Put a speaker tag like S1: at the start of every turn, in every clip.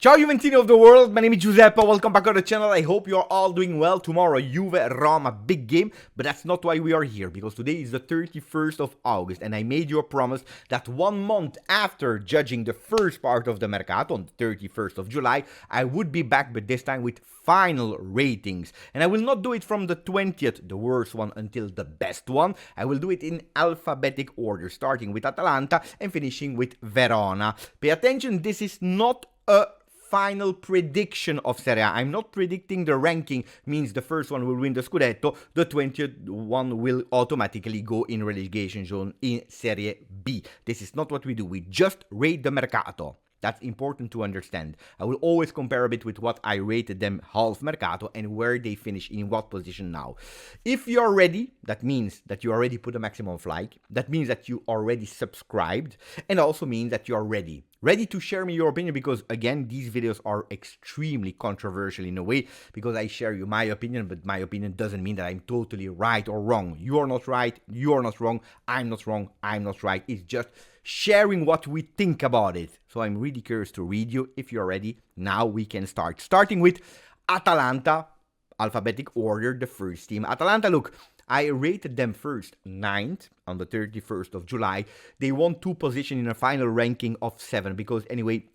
S1: Ciao Juventini of the world, my name is Giuseppe, welcome back to the channel. I hope you're all doing well. Tomorrow, Juve-Roma, big game, but that's not why we are here, because today is the 31st of August, and I made you a promise that 1 month after judging the first part of the Mercato, on the 31st of July, I would be back, but this time with final ratings. And I will not do it from the 20th, the worst one, until the best one. I will do it in alphabetic order, starting with Atalanta and finishing with Verona. Pay attention, this is not a final prediction of Serie A. I'm not predicting the ranking, means the first one will win the Scudetto, the 20th one will automatically go in relegation zone in Serie B. This is not what we do, we just rate the Mercato. That's important to understand. I will always compare a bit with what I rated them half Mercato and where they finish in what position now. If you're ready, that means that you already put a maximum of like. That means that you already subscribed, and also means that you're ready. Ready to share me your opinion, because again, these videos are extremely controversial in a way, because I share you my opinion, but my opinion doesn't mean that I'm totally right or wrong. You're not right, you're not wrong, I'm not wrong, I'm not right. It's just sharing what we think about it. So I'm really curious to read you. If you're ready, now we can start. Starting with Atalanta, alphabetic order, the first team. Atalanta, look, I rated them first 9th on the 31st of July. They won 2 positions in a final ranking of 7 because anyway,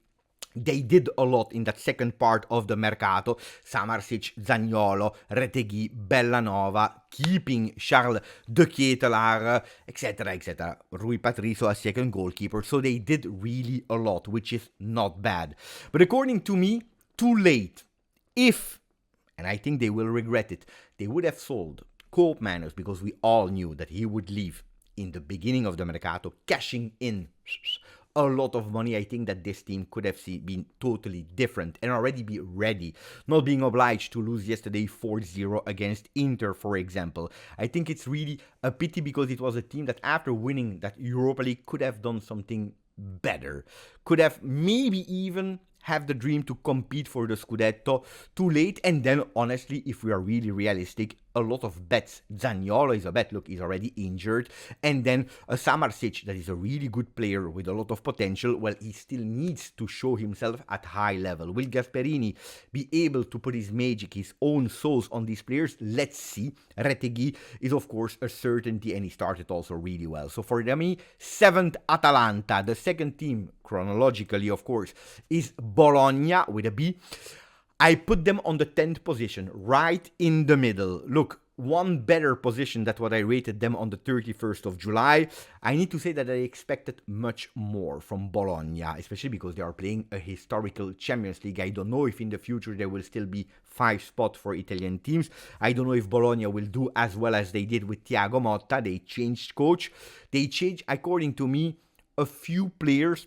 S1: they did a lot in that second part of the Mercato. Samarsic, Zaniolo, Retegui, Bellanova, keeping Charles de Ketelaar, etc., etc. Rui Patricio as second goalkeeper. So they did really a lot, which is not bad. But according to me, too late. If, and I think they will regret it, they would have sold Koopmeiners, because we all knew that he would leave in the beginning of the Mercato, cashing in a lot of money. I think that this team could have been totally different and already be ready, not being obliged to lose yesterday 4-0 against Inter, for example. I think it's really a pity, because it was a team that after winning that Europa League could have done something better, could have maybe even have the dream to compete for the Scudetto. Too late. And then honestly, if we are really realistic, a lot of bets. Zaniolo is a bet, look, he's already injured. And then a Samarsic, that is a really good player with a lot of potential, well, he still needs to show himself at high level. Will Gasperini be able to put his magic, his own sauce on these players? Let's see. Retegui is of course a certainty, and he started also really well. So for me, 7th Atalanta. The second team, chronologically of course, is Bologna with a B. I put them on the 10th position, right in the middle. Look, one better position than what I rated them on the 31st of July. I need to say that I expected much more from Bologna, especially because they are playing a historical Champions League. I don't know if in the future there will still be 5 spots for Italian teams. I don't know if Bologna will do as well as they did with Thiago Motta. They changed coach. They changed, according to me, a few players.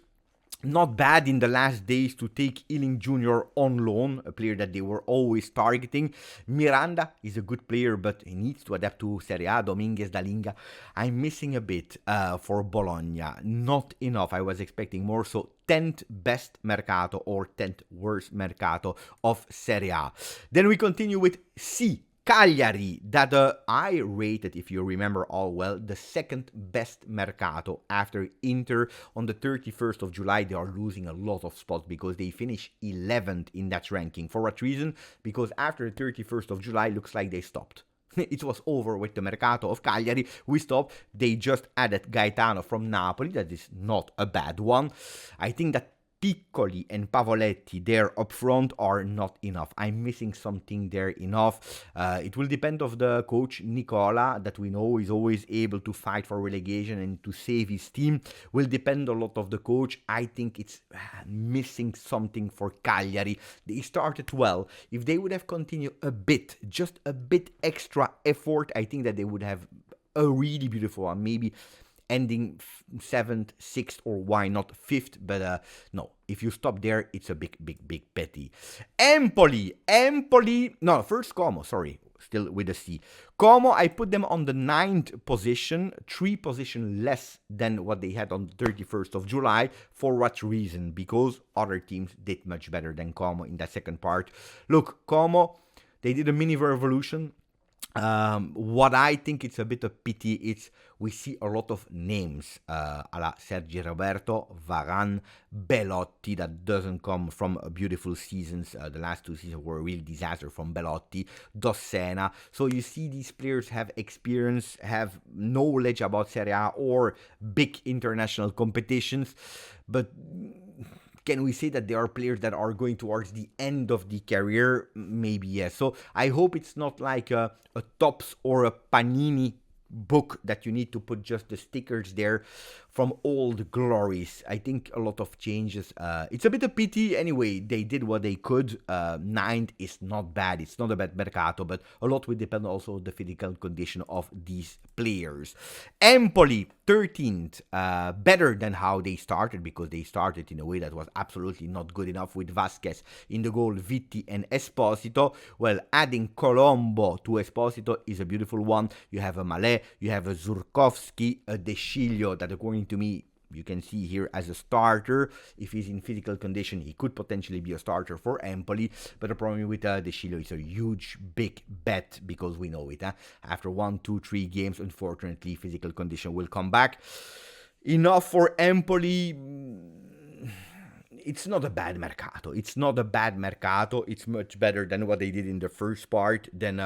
S1: Not bad in the last days to take Ealing Jr. on loan, a player that they were always targeting. Miranda is a good player, but he needs to adapt to Serie A. Dominguez, Dalinga, I'm missing a bit for Bologna. Not enough. I was expecting more. So 10th best Mercato or 10th worst Mercato of Serie A. Then we continue with C. Cagliari, that I rated, if you remember all well, the second best Mercato after Inter. On the 31st of July, they are losing a lot of spots because they finish 11th in that ranking. For what reason? Because after the 31st of July, looks like they stopped. It was over with the Mercato of Cagliari. We stopped. They just added Gaetano from Napoli. That is not a bad one. I think that Piccoli and Pavoletti there up front are not enough. I'm missing something there enough. It will depend of the coach Nicola, that we know is always able to fight for relegation and to save his team. Will depend a lot of the coach. I think it's missing something for Cagliari. They started well. If they would have continued a bit, just a bit extra effort, I think that they would have a really beautiful one. Maybe ending 7th, 6th, or why not 5th, but no, if you stop there, it's a big pity. Empoli, no, first Como, sorry, still with a C. Como, I put them on the 9th position, 3 positions less than what they had on the 31st of July. For what reason? Because other teams did much better than Como in that second part. Look, Como, they did a mini revolution. What I think it's a bit of pity is we see a lot of names, alla Sergi Roberto, Varane, Belotti, that doesn't come from beautiful seasons. The last 2 seasons were a real disaster from Belotti, Dossena. So you see these players have experience, have knowledge about Serie A or big international competitions, but can we say that there are players that are going towards the end of the career? Maybe yes. So I hope it's not like a Tops or a Panini book that you need to put just the stickers there from old glories. I think a lot of changes. It's a bit of pity. Anyway, they did what they could. Ninth is not bad. It's not a bad Mercato, but a lot will depend also on the physical condition of these players. Empoli, 13th, better than how they started, because they started in a way that was absolutely not good enough with Vasquez in the goal, Vitti and Esposito. Well, adding Colombo to Esposito is a beautiful one. You have a Malé, you have a Zurkowski, a De Sciglio that, according to me, you can see here as a starter. If he's in physical condition, he could potentially be a starter for Empoli. But the problem with De Sciglio is a huge, big bet, because we know it. After 1, 2, 3 games, unfortunately, physical condition will come back. Enough for Empoli. It's not a bad Mercato. It's not a bad Mercato. It's much better than what they did in the first part. Then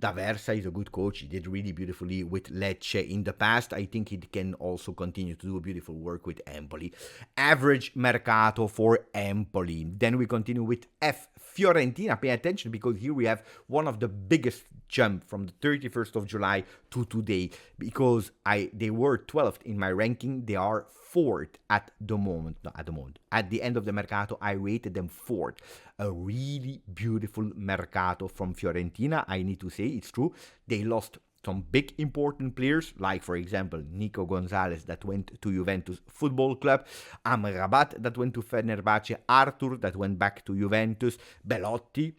S1: D'Aversa is a good coach. He did really beautifully with Lecce in the past. I think he can also continue to do beautiful work with Empoli. Average Mercato for Empoli. Then we continue with F. Fiorentina. Pay attention, because here we have one of the biggest jump from the 31st of July to today, because they were 12th in my ranking. They are 4th at the moment. No, at the moment. At the end of the Mercato, I rated them 4th. A really beautiful Mercato from Fiorentina. I need to say, it's true. They lost some big important players, like for example Nico Gonzalez that went to Juventus Football Club, Amrabat that went to Fenerbahce, Arthur that went back to Juventus, Belotti.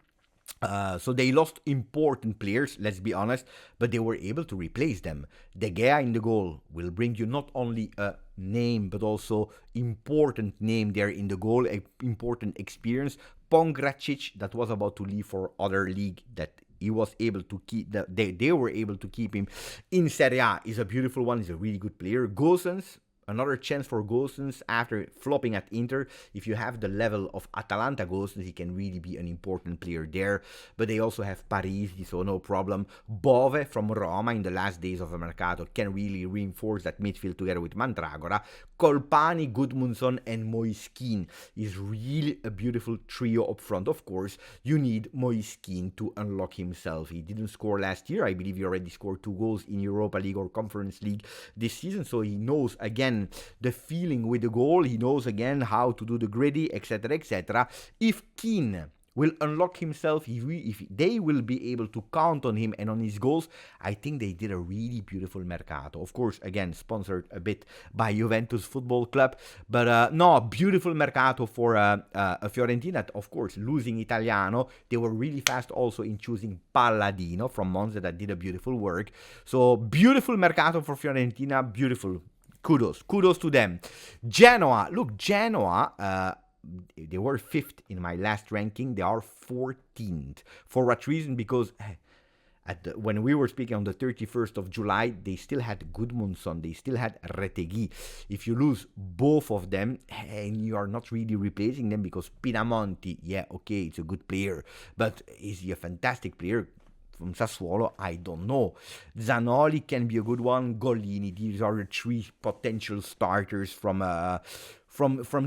S1: So they lost important players, let's be honest, but they were able to replace them. De Gea in the goal will bring you not only a name, but also important name there in the goal, important experience. Pongracic, that was about to leave for other league, that he was able to keep, they were able to keep him in Serie A, is a beautiful one. He's a really good player. Gosens, another chance for Gosens after flopping at Inter. If you have the level of Atalanta Gosens, he can really be an important player there. But they also have Parisi, so no problem. Bove from Roma in the last days of the Mercato can really reinforce that midfield together with Mandragora. Colpani, Gudmundsson and Moiskin is really a beautiful trio up front. Of course, you need Moiskin to unlock himself. He didn't score last year. I believe he already scored 2 goals in Europa League or Conference League this season, so he knows again the feeling with the goal. He knows again how to do the gritty, etc., etc. If Keane will unlock himself, if they will be able to count on him and on his goals, I think they did a really beautiful Mercato. Of course, again, sponsored a bit by Juventus Football Club, but no, beautiful Mercato for Fiorentina. Of course, losing Italiano, they were really fast also in choosing Palladino from Monza, that did a beautiful work. So, beautiful Mercato for Fiorentina, beautiful. Kudos to them. Genoa, look, Genoa, they were 5th in my last ranking. They are 14th. For what reason? Because when we were speaking on the 31st of July, they still had Gudmundsson, they still had Retegui. If you lose both of them, and you are not really replacing them, because Pinamonti, yeah, okay, it's a good player, but is he a fantastic player? From Sassuolo, I don't know. Zanoli can be a good one. Golini, these are the 3 potential starters from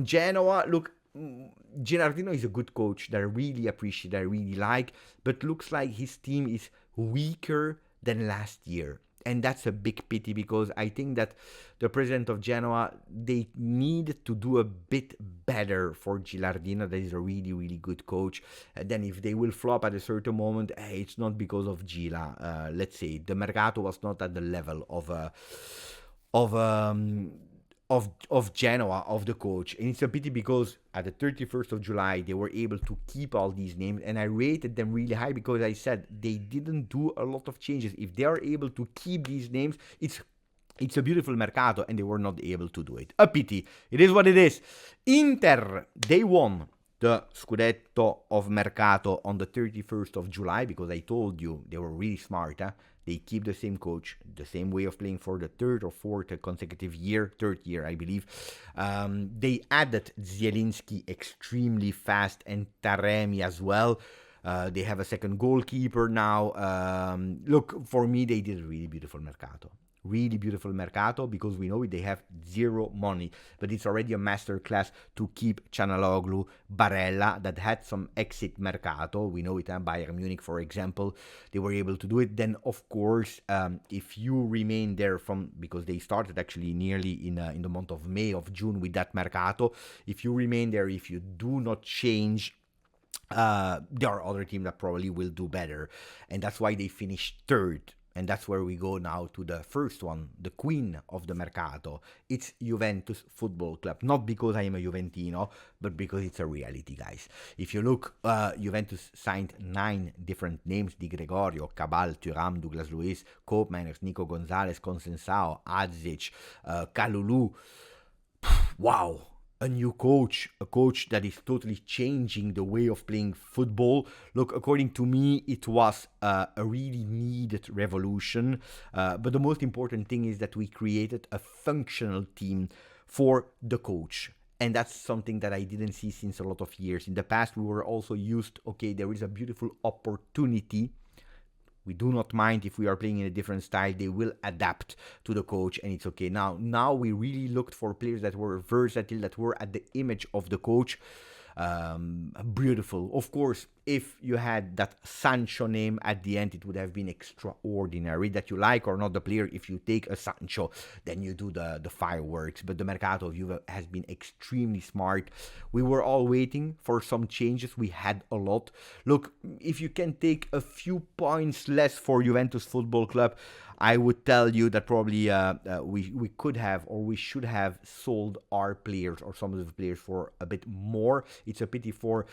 S1: Genoa. Look, Gilardino is a good coach that I really appreciate, that I really like, but looks like his team is weaker than last year. And that's a big pity, because I think that the president of Genoa, they need to do a bit better for Gilardino. That is a really, really good coach. And then if they will flop at a certain moment, it's not because of Gila. Let's say the Mercato was not at the level of Genoa, of the coach. And it's a pity, because at the 31st of July, they were able to keep all these names, and I rated them really high, because I said they didn't do a lot of changes. If they are able to keep these names, it's a beautiful Mercato, and they were not able to do it. A pity. It is what it is. Inter, they won the Scudetto of Mercato on the 31st of July, because I told you they were really smart. They keep the same coach, the same way of playing for the third or fourth consecutive year, third year, I believe. They added Zielinski extremely fast and Taremi as well. They have a second goalkeeper now. Look, for me, they did a really beautiful Mercato. Really beautiful Mercato, because we know they have zero money, but it's already a masterclass to keep Canaloglu, Barella, that had some exit Mercato. We know it, Bayern Munich, for example, they were able to do it. Then, of course, if you remain there because they started actually nearly in the month of May, of June with that Mercato, if you remain there, if you do not change, there are other teams that probably will do better, and that's why they finished third. And that's where we go now to the first one, the queen of the Mercato. It's Juventus Football Club. Not because I am a Juventino, but because it's a reality, guys. If you look, Juventus signed 9 different names: Di Gregorio, Cabal, Thuram, Douglas Luiz, Koopmeiners, Nico Gonzalez, Consensao, Adzic, Kalulu. Wow. A new coach, a coach that is totally changing the way of playing football. Look, according to me, it was a really needed revolution. But the most important thing is that we created a functional team for the coach. And that's something that I didn't see since a lot of years. In the past, we were also used, okay, there is a beautiful opportunity. We do not mind if we are playing in a different style. They will adapt to the coach, and it's okay. Now we really looked for players that were versatile, that were at the image of the coach. Beautiful. Of course, if you had that Sancho name at the end, it would have been extraordinary. That you like or not the player, if you take a Sancho, then you do the fireworks. But the Mercato of Juve has been extremely smart. We were all waiting for some changes. We had a lot. Look, if you can take a few points less for Juventus Football Club, I would tell you that probably we could have, or we should have, sold our players or some of the players for a bit more. It's a pity for,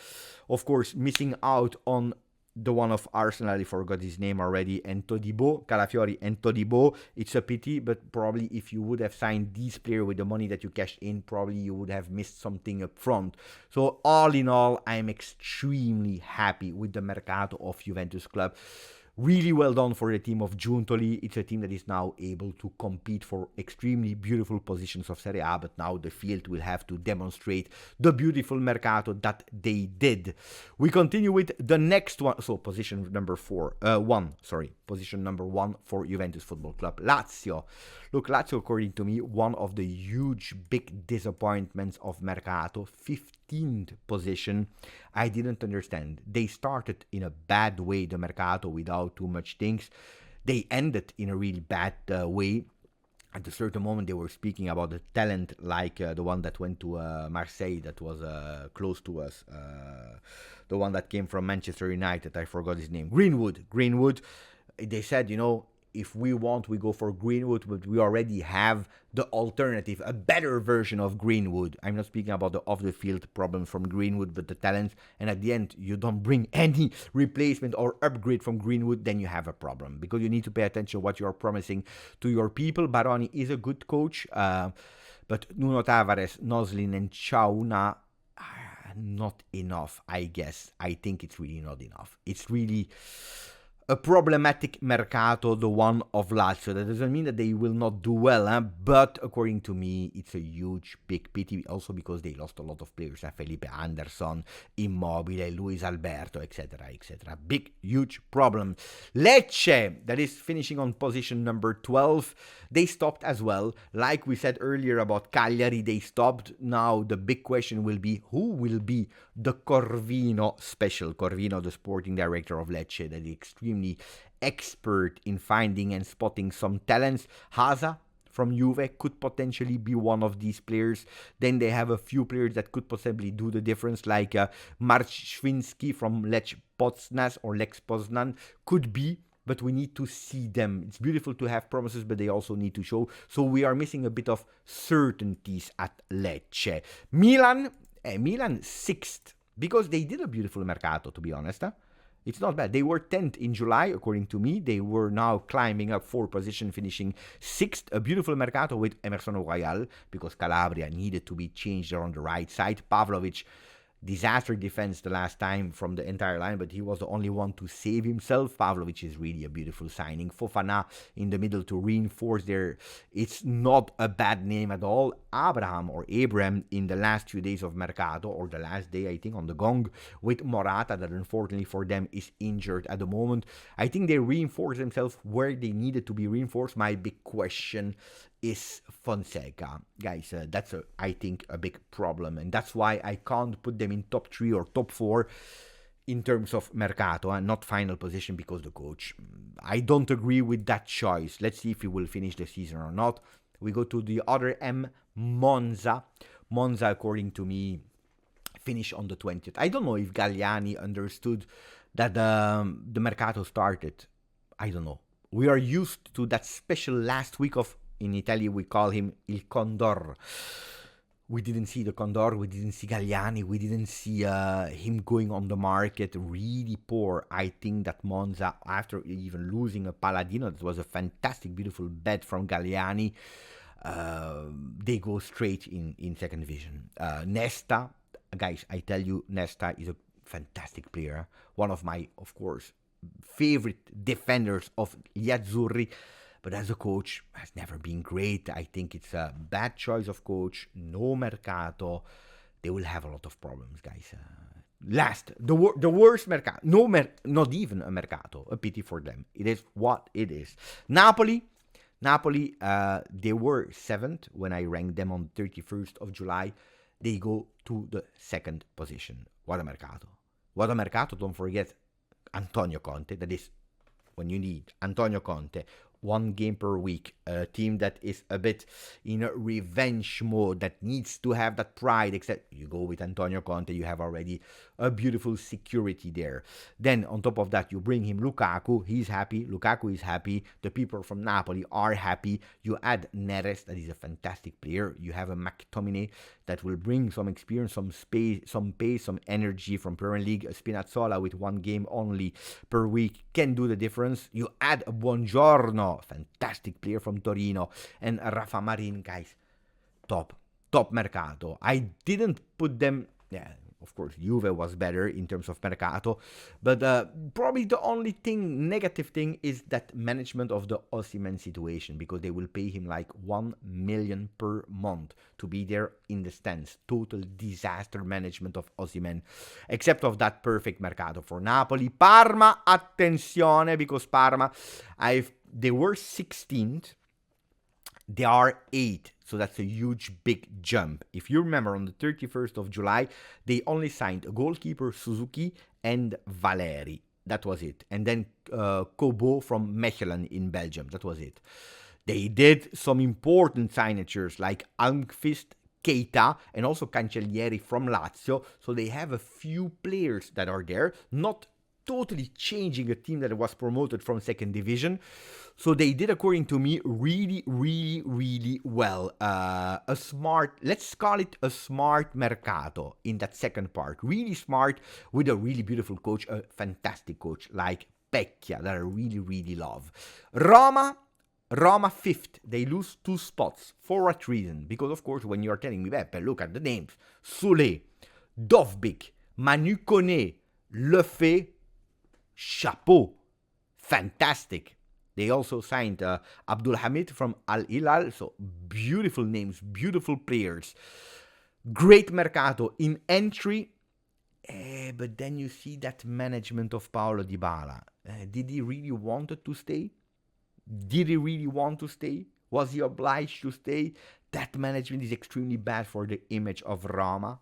S1: of course, missing out on the one of Arsenal. I forgot his name already, and Todibo, Calafiori and Todibo. It's a pity, but probably if you would have signed these players with the money that you cashed in, probably you would have missed something up front. So all in all, I'm extremely happy with the Mercato of Juventus Club. Really well done for the team of Giuntoli. It's a team that is now able to compete for extremely beautiful positions of Serie A, but now the field will have to demonstrate the beautiful Mercato that they did. We continue with the next one. So position number 1 for Juventus Football Club. Lazio. Look, Lazio, according to me, one of the huge big disappointments of Mercato. 15th position. I didn't understand. They started in a bad way, the Mercato, without too much things. They ended in a really bad way. At a certain moment, they were speaking about the talent, like the one that went to Marseille, that was close to us. The one that came from Manchester United, I forgot his name. Greenwood. They said, if we want, we go for Greenwood, but we already have the alternative, a better version of Greenwood. I'm not speaking about the off-the-field problems from Greenwood, but the talent. And at the end, you don't bring any replacement or upgrade from Greenwood, then you have a problem. Because you need to pay attention to what you are promising to your people. Baroni is a good coach, but Nuno Tavares, Noslin, and Chauna are not enough, I guess. I think it's really not enough. It's really a problematic Mercato, the one of Lazio. That doesn't mean that they will not do well, but according to me, it's a huge, big pity, also because they lost a lot of players, Felipe Anderson, Immobile, Luis Alberto, etc., etc. Big, huge problem. Lecce, that is finishing on position number 12, they stopped as well. Like we said earlier about Cagliari, they stopped. Now the big question will be, who will be the Corvino special? Corvino, the sporting director of Lecce, that is extremely expert in finding and spotting some talents. Haza from Juve could potentially be one of these players. Then they have a few players that could possibly do the difference, like Marcinski from Lech Poznan could be, but we need to see them. It's beautiful to have promises, but they also need to show. So we are missing a bit of certainties at Lecce. Milan 6th, because they did a beautiful Mercato, to be honest. It's not bad. They were 10th in July, according to me. They were now climbing up 4 positions, finishing 6th. A beautiful Mercato with Emerson Royal, because Calabria needed to be changed on the right side. Pavlovic, disaster defense the last time from the entire line, but he was the only one to save himself. Pavlovic is really a beautiful signing. Fofana in the middle to reinforce there. It's not a bad name at all. Abraham or Abraham in the last few days of Mercato, or the last day, I think, on the gong, with Morata, that unfortunately for them is injured at the moment. I think they reinforced themselves where they needed to be reinforced. My big question is Fonseca. Guys, that's, I think, a big problem, and that's why I can't put them in top 3 or top 4 in terms of Mercato, and not final position, because the coach, I don't agree with that choice. Let's see if he will finish the season or not. We go to the other M, Monza. Monza, according to me, finish on the 20th. I don't know if Galliani understood that the Mercato started. I don't know. We are used to that special last week of, in Italy we call him Il Condor. We didn't see the Condor, we didn't see Galliani, we didn't see him going on the market. Really poor. I think that Monza, after even losing a Paladino, that was a fantastic, beautiful bet from Galliani, they go straight in second division. Nesta, guys, I tell you, Nesta is a fantastic player. One of my, of course, favorite defenders of gli Azzurri. But as a coach, has never been great. I think it's a bad choice of coach. No Mercato. They will have a lot of problems, guys. Last, the worst Mercato. Not even a Mercato. A pity for them. It is what it is. Napoli, they were 7th when I ranked them on 31st of July. They go to the 2nd position. What a Mercato. What a Mercato. Don't forget Antonio Conte. That is when you need Antonio Conte. 1 game per week, a team that is a bit in a revenge mode, that needs to have that pride, except you go with Antonio Conte, you have already a beautiful security there. Then on top of that, you bring him Lukaku, he's happy, Lukaku is happy, the people from Napoli are happy, you add Neres, that is a fantastic player, you have a McTominay that will bring some experience, some space, some pace, some energy from Premier League. Spinazzola with 1 game only per week can do the difference. You add a Buongiorno, fantastic player from Torino, and Rafa Marin, guys, top Mercato. I didn't put them, of course, Juve was better in terms of Mercato, but probably the only negative thing is that management of the Osimhen situation, because they will pay him like 1 million per month to be there in the stands. Total disaster management of Osimhen, except of that perfect Mercato for Napoli. Parma, attenzione, because Parma, they were 16th. They are 8th, so that's a huge, big jump. If you remember, on the 31st of July, they only signed a goalkeeper, Suzuki, and Valeri. That was it. And then Kobo from Mechelen in Belgium. That was it. They did some important signatures like Almqvist, Keita, and also Cancellieri from Lazio. So they have a few players that are there, not totally changing a team that was promoted from 2nd division. So they did, according to me, really, really, really well. Let's call it a smart Mercato in that second part. Really smart, with a really beautiful coach, a fantastic coach like Pecchia, that I really, really love. Roma 5th. They lose 2 spots for what reason? Because, of course, when you're telling me, Beppe, look at the names. Soule, Dovbyk, Manu Kone, Lefebvre, chapeau, fantastic. They also signed Abdul Hamid from Al Hilal, so beautiful names, beautiful players. Great Mercato in entry, but then you see that management of Paulo Dybala. Did he really want to stay? Did he really want to stay? Was he obliged to stay? That management is extremely bad for the image of Roma.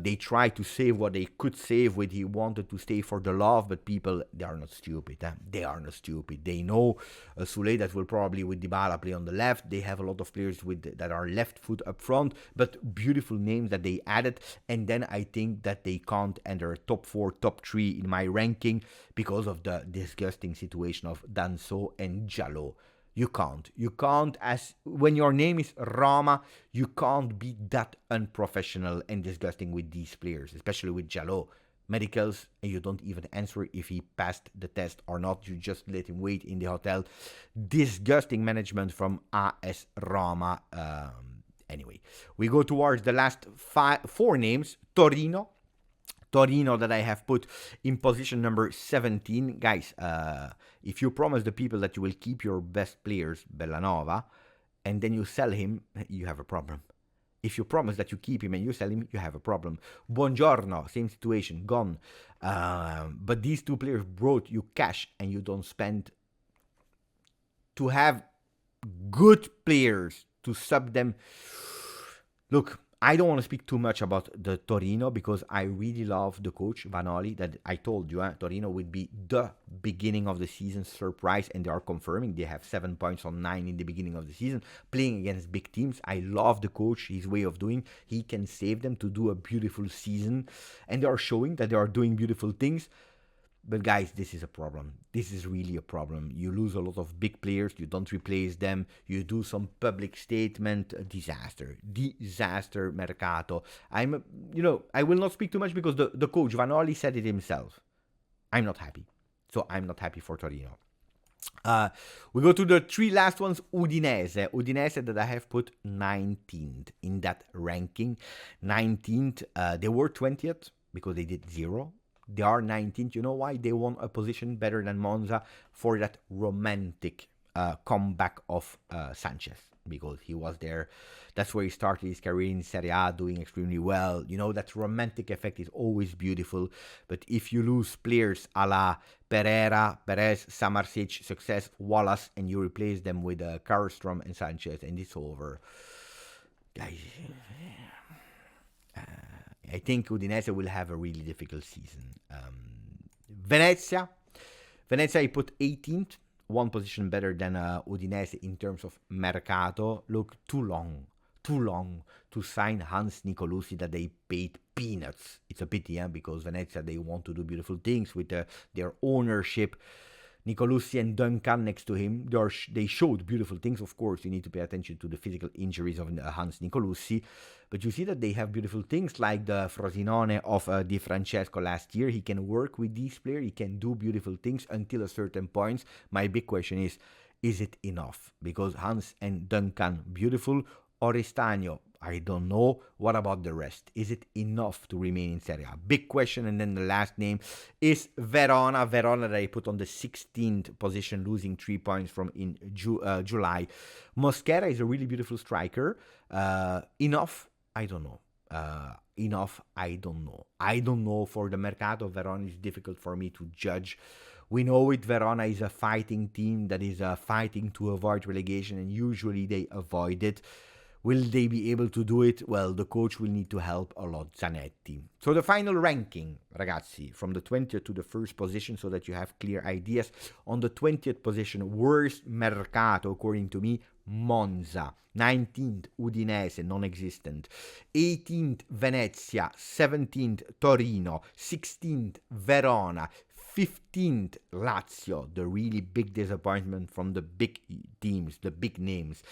S1: They tried to save what they could save with he wanted to stay for the love, but people, they are not stupid. They are not stupid. They know Soule that will probably with Dybala play on the left. They have a lot of players that are left foot up front, but beautiful names that they added. And then I think that they can't enter top 4, top 3 in my ranking because of the disgusting situation of Danso and Jalot. You can't, as when your name is Roma, you can't be that unprofessional and disgusting with these players, especially with Jalot. Medicals, and you don't even answer if he passed the test or not. You just let him wait in the hotel. Disgusting management from AS Roma. Anyway, we go towards the last four names. Torino that I have put in position number 17. Guys, if you promise the people that you will keep your best players, Bellanova, and then you sell him, you have a problem. If you promise that you keep him and you sell him, you have a problem. Buongiorno, same situation, gone. But these two players brought you cash and you don't spend to have good players to sub them. Look, I don't want to speak too much about the Torino because I really love the coach, Vanoli, that I told you, Torino would be the beginning of the season surprise, and they are confirming. They have 7 points on 9 in the beginning of the season, playing against big teams. I love the coach, his way of doing. He can save them to do a beautiful season, and they are showing that they are doing beautiful things. But guys, this is a problem. This is really a problem. You lose a lot of big players. You don't replace them. You do some public statement. Disaster. Mercato. I will not speak too much because the coach, Vanoli, said it himself. I'm not happy. So I'm not happy for Torino. We go to the three last ones. Udinese that I have put 19th in that ranking. 19th. They were 20th because they did 0. They are 19th. You know why? They won a position better than Monza for that romantic comeback of Sanchez, because he was there. That's where he started his career in Serie A, doing extremely well. You know, that romantic effect is always beautiful. But if you lose players a la Perez, Samarsic, Success, Wallace, and you replace them with Karlstrom and Sanchez, and it's over. Guys, I think Udinese will have a really difficult season. Venezia, I put 18th, one position better than Udinese in terms of Mercato. Look, too long to sign Hans Nicolosi that they paid peanuts. It's a pity, because Venezia, they want to do beautiful things with their ownership. Nicolosi and Duncan next to him, they showed beautiful things. Of course, you need to pay attention to the physical injuries of Hans Nicolosi, but you see that they have beautiful things like the Frosinone of Di Francesco last year. He can work with these players, he can do beautiful things until a certain point. My big question is it enough? Because Hans and Duncan, beautiful. Oristano, I don't know. What about the rest? Is it enough to remain in Serie A? Big question. And then the last name is Verona. Verona that I put on the 16th position, losing 3 points from in July. Mosquera is a really beautiful striker. Enough? I don't know. Enough? I don't know. I don't know. For the Mercato, Verona is difficult for me to judge. We know it, Verona is a fighting team that is fighting to avoid relegation, and usually they avoid it. Will they be able to do it? Well, the coach will need to help a lot, Zanetti. So the final ranking, ragazzi, from the 20th to the first position, so that you have clear ideas. On the 20th position, worst Mercato, according to me, Monza. 19th, Udinese, non-existent. 18th, Venezia. 17th, Torino. 16th, Verona. 15th, Lazio, the really big disappointment from the big teams, the big names.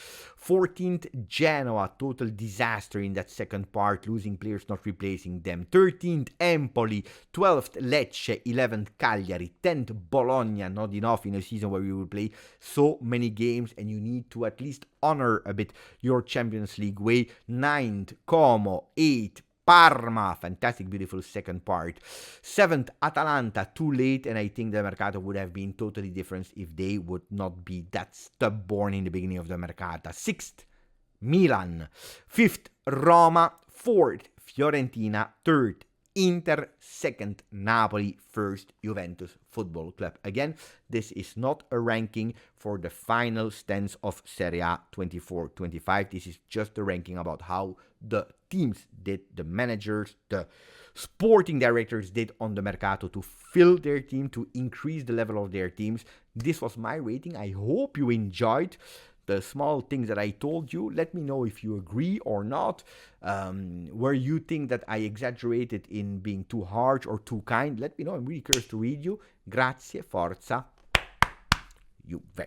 S1: 14th, Genoa, total disaster in that second part, losing players, not replacing them. 13th, Empoli. 12th, Lecce. 11th, Cagliari. 10th, Bologna, not enough in a season where you will play so many games and you need to at least honor a bit your Champions League way. 9th, Como. 8th, Parma, fantastic, beautiful second part. 7th, Atalanta, too late, and I think the Mercato would have been totally different if they would not be that stubborn in the beginning of the Mercato. 6th, Milan. 5th, Roma. 4th, Fiorentina. 3rd, Inter. 2nd, Napoli. 1st, Juventus Football Club. Again, this is not a ranking for the final stands of Serie A 24-25. This is just a ranking about how the teams did, the managers, the sporting directors did on the Mercato to fill their team, to increase the level of their teams. This was my rating. I hope you enjoyed the small things that I told you. Let me know if you agree or not, where you think that I exaggerated in being too harsh or too kind. Let me know. I'm really curious to read you. Grazie, forza, Juve.